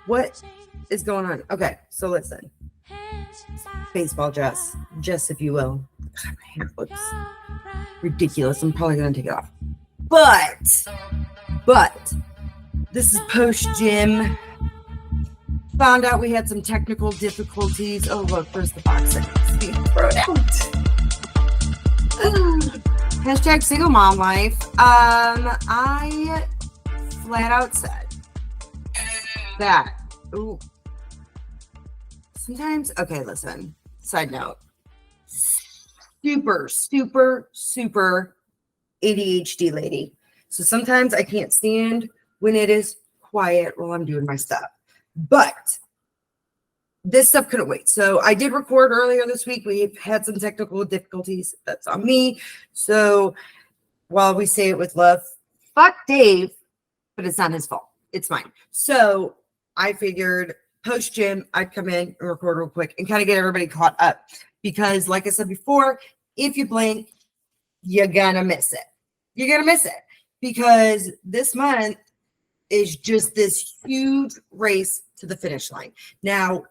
What is going on? Okay, so listen. Baseball dress, if you will. God, my hair looks ridiculous. I'm probably going to take it off. But this is post gym. Found out we had some technical difficulties. Oh, look, where's the box? It's being thrown out. Hashtag single mom life. I flat out said that. Ooh. Sometimes, okay, listen. Side note. Super ADHD lady. So sometimes I can't stand when it is quiet while I'm doing my stuff. But this stuff couldn't wait. So I did record earlier this week. We've had some technical difficulties. That's on me. So while we say it with love, fuck Dave, but it's not his fault. It's mine. So I figured post gym, I'd come in and record real quick and kind of get everybody caught up. Because like I said before, if you blink, you're gonna miss it. You're gonna miss it. Because this month is just this huge race to the finish line. Now,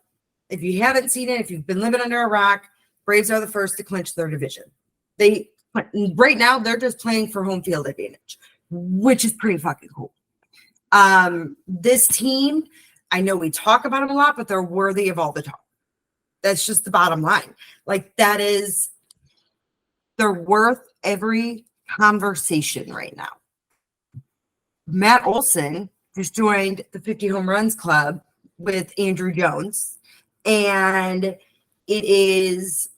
if you haven't seen it, if you've been living under a rock, Braves are the first to clinch their division. Right now, they're just playing for home field advantage, which is pretty fucking cool. This team, I know we talk about them a lot, but they're worthy of all the talk. That's just the bottom line. Like, they're worth every conversation right now. Matt Olson just joined the 50 Home Runs Club with Andrew Jones. And it is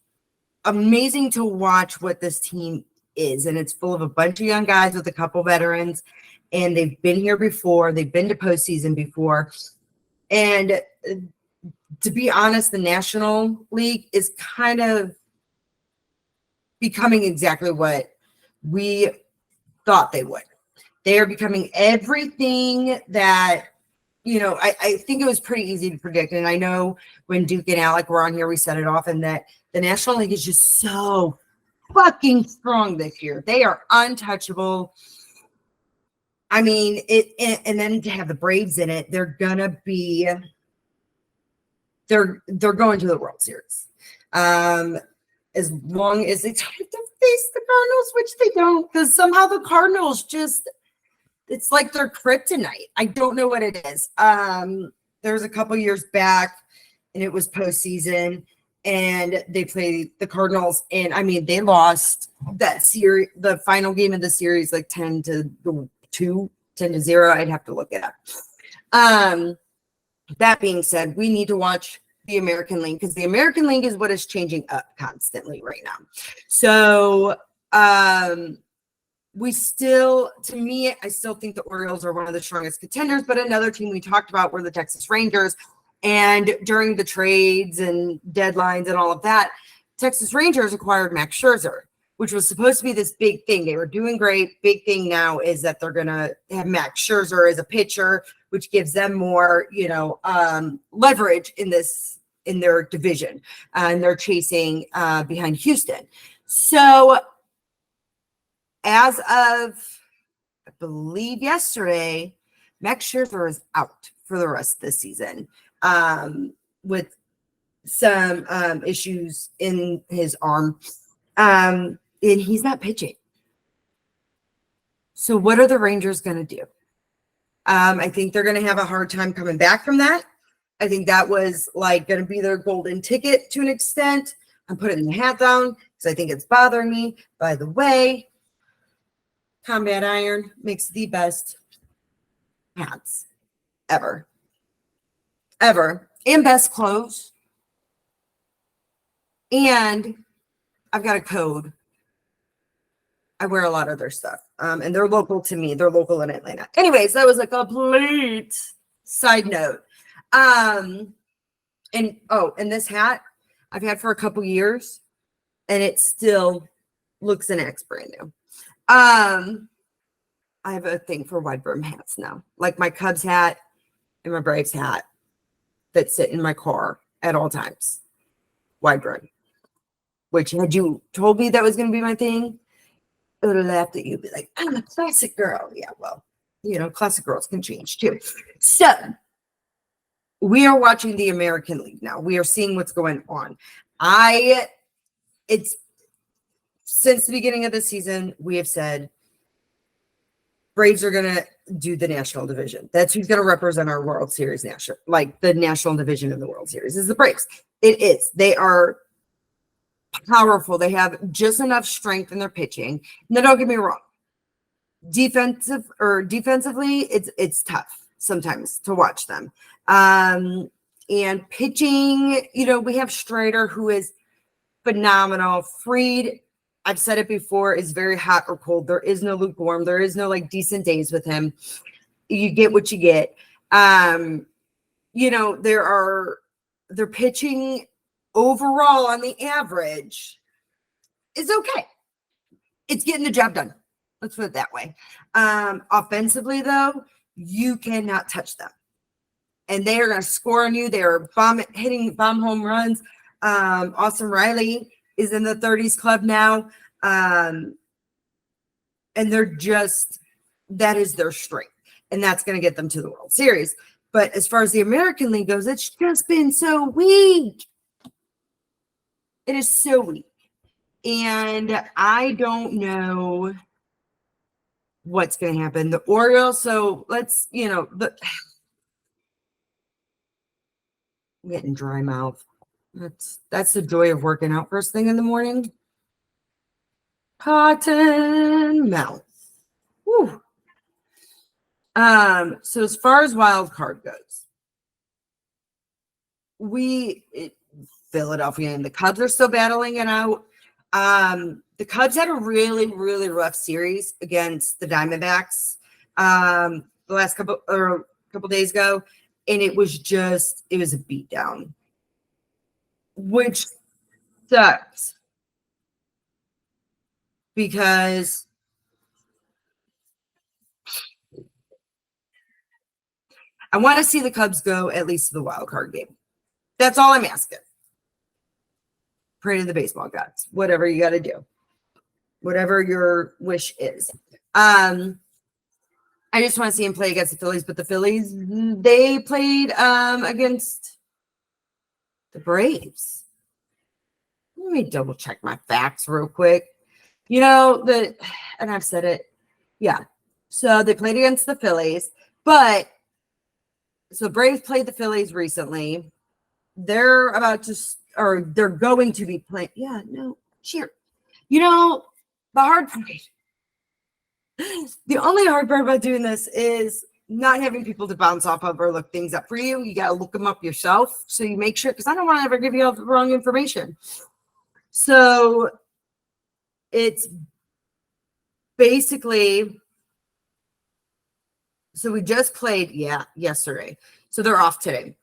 amazing to watch what this team is. And it's full of a bunch of young guys with a couple veterans. And they've been here before. They've been to postseason before. And to be honest, the National League is kind of becoming exactly what we thought they would. They are becoming everything that, I think it was pretty easy to predict. And I know when Duke and Alec were on here, we set it off, and that the National League is just so fucking strong this year. They are untouchable. I mean, and then to have the Braves in it, they're going to be, they're going to the World Series. As long as they don't have to face the Cardinals, which they don't, because somehow the Cardinals just, it's like they're kryptonite. I don't know what it is. There was a couple years back, and it was postseason, and they played the Cardinals, and I mean, they lost that series, the final game of the series, like 10-0. I'd have to look it up. That being said, we need to watch the American League, because the American League is what is changing up constantly right now. So I still think the Orioles are one of the strongest contenders, but another team we talked about were the Texas Rangers. And during the trades and deadlines and all of that, Texas Rangers acquired Max Scherzer, which was supposed to be this big thing. They were doing great. Big thing now is that they're going to have Max Scherzer as a pitcher, which gives them more, leverage in their division. And they're chasing behind Houston. So as of, I believe yesterday, Max Scherzer is out for the rest of the season with some issues in his arm. And he's not pitching. So what are the Rangers going to do? I think they're going to have a hard time coming back from that. I think that was like going to be their golden ticket to an extent. I'm putting the hat down because I think it's bothering me. By the way, Combat Iron makes the best hats ever. And best clothes. And I've got a code. I wear a lot of their stuff. And they're local to me. They're local in Atlanta. Anyways, that was a complete side note. And this hat I've had for a couple years, and it still looks an X brand new. I have a thing for wide brim hats now, like my Cubs hat and my Braves hat that sit in my car at all times. Wide brim. Which, had you told me that was going to be my thing, would have laughed at you, be like, I'm a classic girl. Yeah, well, classic girls can change too. So we are watching the American League now. We are seeing what's going on. It's since the beginning of the season, we have said Braves are going to do the national division. That's who's going to represent our World Series national, like the national division in the World Series is the Braves. It is. They are powerful. They have just enough strength in their pitching. Now, don't get me wrong. Defensively, it's tough sometimes to watch them. And pitching, we have Strider, who is phenomenal. Fried, I've said it before, is very hot or cold. There is no lukewarm. There is no decent days with him. You get what you get. Their pitching overall on the average is okay. It's getting the job done. Let's put it that way. Offensively, though, you cannot touch them. And they are going to score on you. They are hitting bomb home runs. Austin Riley is in the 30s club now. And that is their strength. And that's going to get them to the World Series. But as far as the American League goes, it's just been so weak. It is so weak. And I don't know what's going to happen. The Orioles, so let's, I'm getting dry mouth. That's the joy of working out first thing in the morning. Cotton mouth. Whew. So as far as wild card goes, Philadelphia and the Cubs are still battling it out. The Cubs had a really, really rough series against the Diamondbacks the last couple days ago, and it was a beatdown, which sucks because I want to see the Cubs go at least to the wild card game. That's all I'm asking. Pray to the baseball gods, whatever you got to do, whatever your wish is. I just want to see him play against the Phillies, but the Phillies, they played against the Braves. Let me double check my facts real quick. And I've said it. Yeah. So they played against the Phillies, so Braves played the Phillies recently. They're going to be playing. Yeah, no, cheer. The hard part, the only hard part about doing this is not having people to bounce off of or look things up for you. You got to look them up yourself. So you make sure, because I don't want to ever give you all the wrong information. So it's basically, so we just played, yesterday. So they're off today.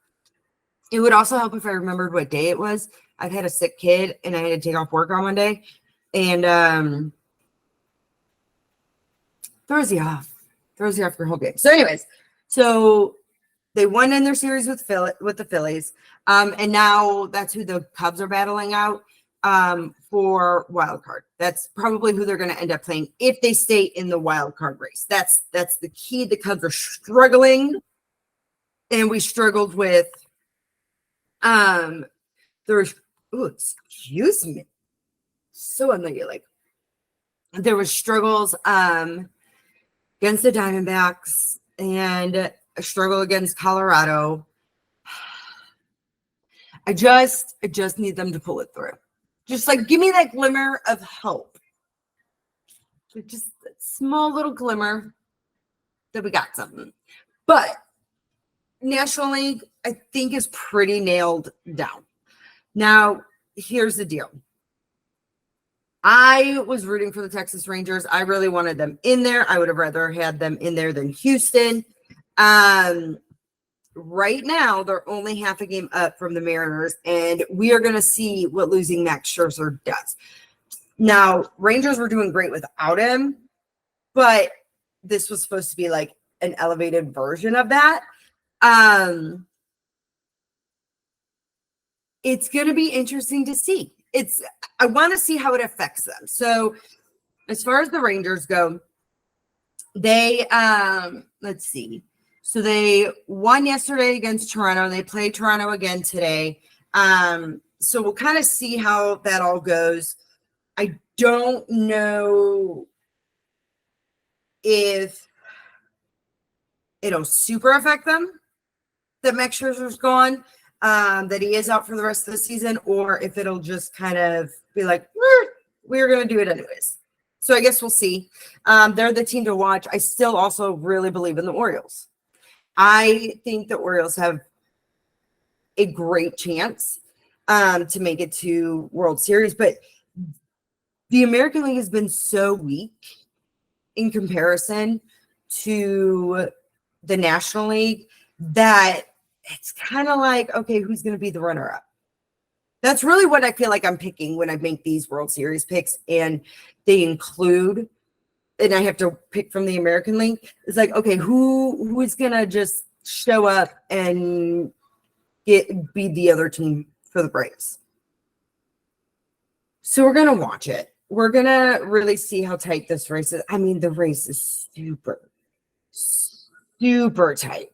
It would also help if I remembered what day it was. I've had a sick kid and I had to take off work on one day. And Thursday off your whole game. So anyways, so they won in their series with the Phillies. And now that's who the Cubs are battling out for wild card. That's probably who they're going to end up playing if they stay in the wild card race. That's the key. The Cubs are struggling, and we struggled with excuse me. So unladylike. There was struggles against the Diamondbacks and a struggle against Colorado. I just need them to pull it through. Just give me that glimmer of hope. Just a small little glimmer that we got something. But National League, I think, is pretty nailed down. Now, here's the deal. I was rooting for the Texas Rangers. I really wanted them in there. I would have rather had them in there than Houston. Right now, they're only half a game up from the Mariners, and we are going to see what losing Max Scherzer does. Now, Rangers were doing great without him, but this was supposed to be an elevated version of that. It's going to be interesting to see. I want to see how it affects them. So as far as the Rangers go, they let's see. So they won yesterday against Toronto, and they play Toronto again today. So we'll kind of see how that all goes. I don't know if it'll super affect them that Max Scherzer's gone, that he is out for the rest of the season, or if it'll just kind of be like, we're going to do it anyways. So I guess we'll see. They're the team to watch. I still also really believe in the Orioles. I think the Orioles have a great chance to make it to World Series, but the American League has been so weak in comparison to the National League that it's kind of like, okay, who's going to be the runner-up? That's really what I feel like I'm picking when I make these World Series picks, and they include, and I have to pick from the American League. It's like, okay, who is going to just show up and be the other team for the Braves? So we're going to watch it. We're going to really see how tight this race is. I mean, the race is super tight.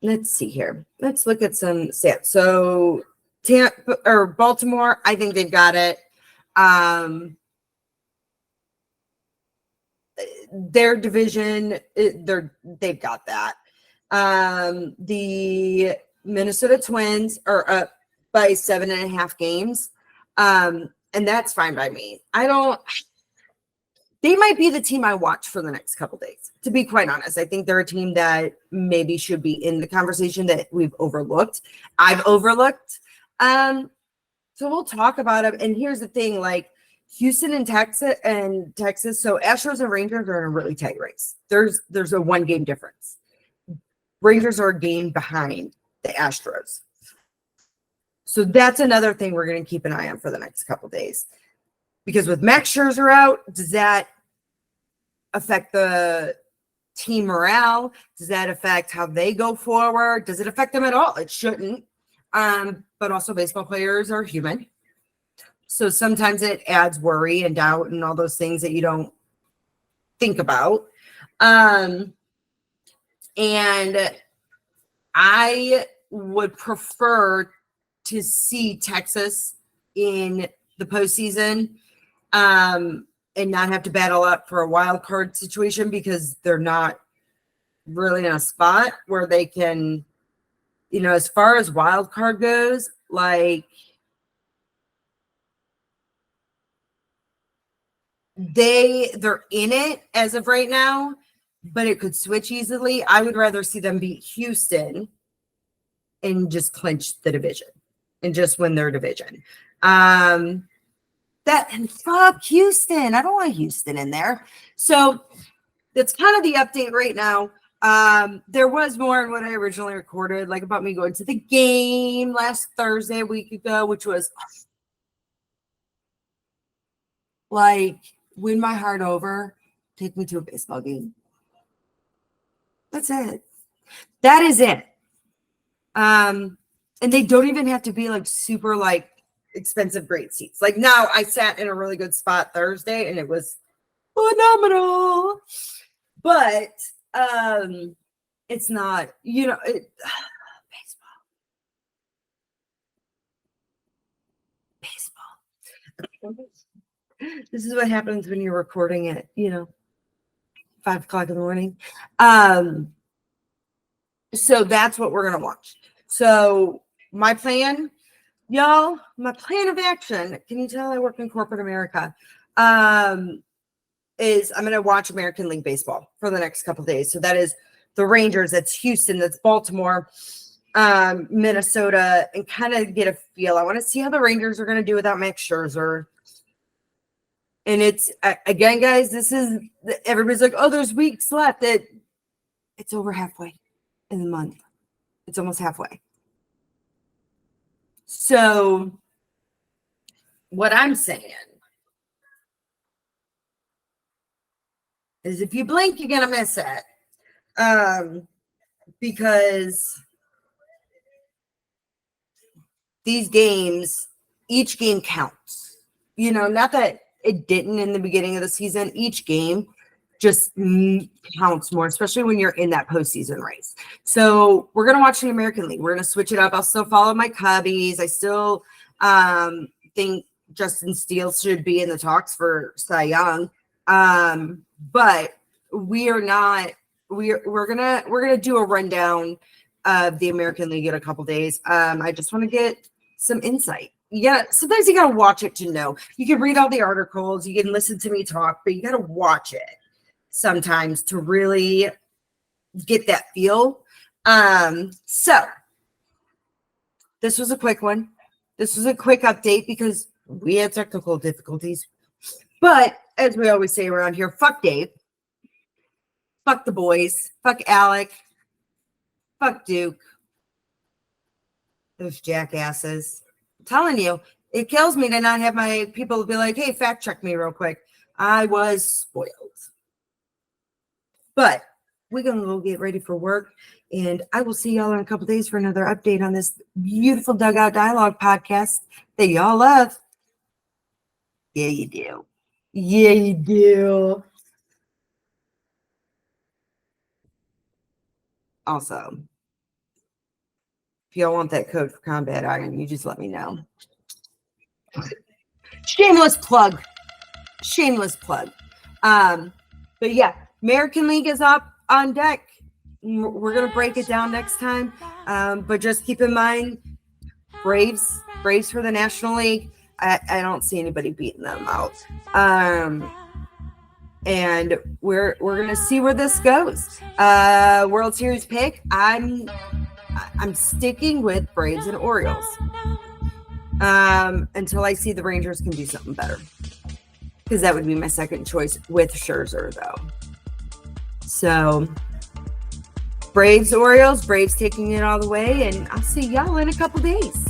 Let's see here. Let's look at some stats. So Tampa or Baltimore, I think they've got it. Their division, they've got that. The Minnesota Twins are up by 7.5 games. And that's fine by me. They might be the team I watch for the next couple days, to be quite honest. I think they're a team that maybe should be in the conversation that we've overlooked. I've overlooked. So we'll talk about it. And here's the thing, like Houston and Texas. So Astros and Rangers are in a really tight race. There's a 1-game difference. Rangers are a game behind the Astros. So that's another thing we're going to keep an eye on for the next couple days. Because with Max Scherzer out, does that affect the team morale? Does that affect how they go forward? Does it affect them at all? It shouldn't. But also baseball players are human. So sometimes it adds worry and doubt and all those things that you don't think about. And I would prefer to see Texas in the postseason and not have to battle up for a wild card situation, because they're not really in a spot where they can, as far as wild card goes, like they're in it as of right now, but it could switch easily. I would rather see them beat Houston and just clinch the division and just win their division. And fuck Houston. I don't want Houston in there. So that's kind of the update right now. There was more in what I originally recorded, like about me going to the game last Thursday, a week ago, which was like, win my heart over, take me to a baseball game. That's it. That is it. And they don't even have to be like super like expensive great seats. Like now I sat in a really good spot Thursday and it was phenomenal. But it's not, baseball. This is what happens when you're recording at 5:00 in the morning. So that's what we're gonna watch. So my plan, y'all, my plan of action, can you tell I work in corporate America? Is I'm gonna watch American League Baseball for the next couple of days. So that is the Rangers, that's Houston, that's Baltimore, Minnesota, and kind of get a feel. I want to see how the Rangers are gonna do without Max Scherzer. And it's, again, guys, everybody's like, oh, there's weeks left. It's over halfway in the month. It's almost halfway. So what I'm saying is if you blink, you're going to miss it. Because these games, each game counts. not that it didn't in the beginning of the season. Each game just counts more, especially when you're in that postseason race. So we're going to watch the American League. We're going to switch it up. I'll still follow my Cubbies. I still think Justin Steele should be in the talks for Cy Young. But we're gonna do a rundown of the American League in a couple days. I just want to get some insight. Yeah, sometimes you gotta watch it to know. You can read all the articles, you can listen to me talk, but you gotta watch it sometimes to really get that feel. So this was a quick one. This was a quick update because we had technical difficulties. But as we always say around here, fuck Dave. Fuck the boys. Fuck Alec. Fuck Duke. Those jackasses. I'm telling you, it kills me to not have my people be like, hey, fact check me real quick. I was spoiled. But we're going to go get ready for work. And I will see y'all in a couple days for another update on this beautiful Dugout Dialogue podcast that y'all love. Yeah, you do. Yeah, you do. Also, if y'all want that code for Combat Iron, you just let me know. Shameless plug. Shameless plug. But yeah, American League is up on deck. We're going to break it down next time. But just keep in mind, Braves for the National League. I don't see anybody beating them out. And we're gonna see where this goes. World Series pick. I'm sticking with Braves and Orioles. Until I see the Rangers can do something better. Because that would be my second choice with Scherzer, though. So Braves, Orioles, Braves taking it all the way, and I'll see y'all in a couple days.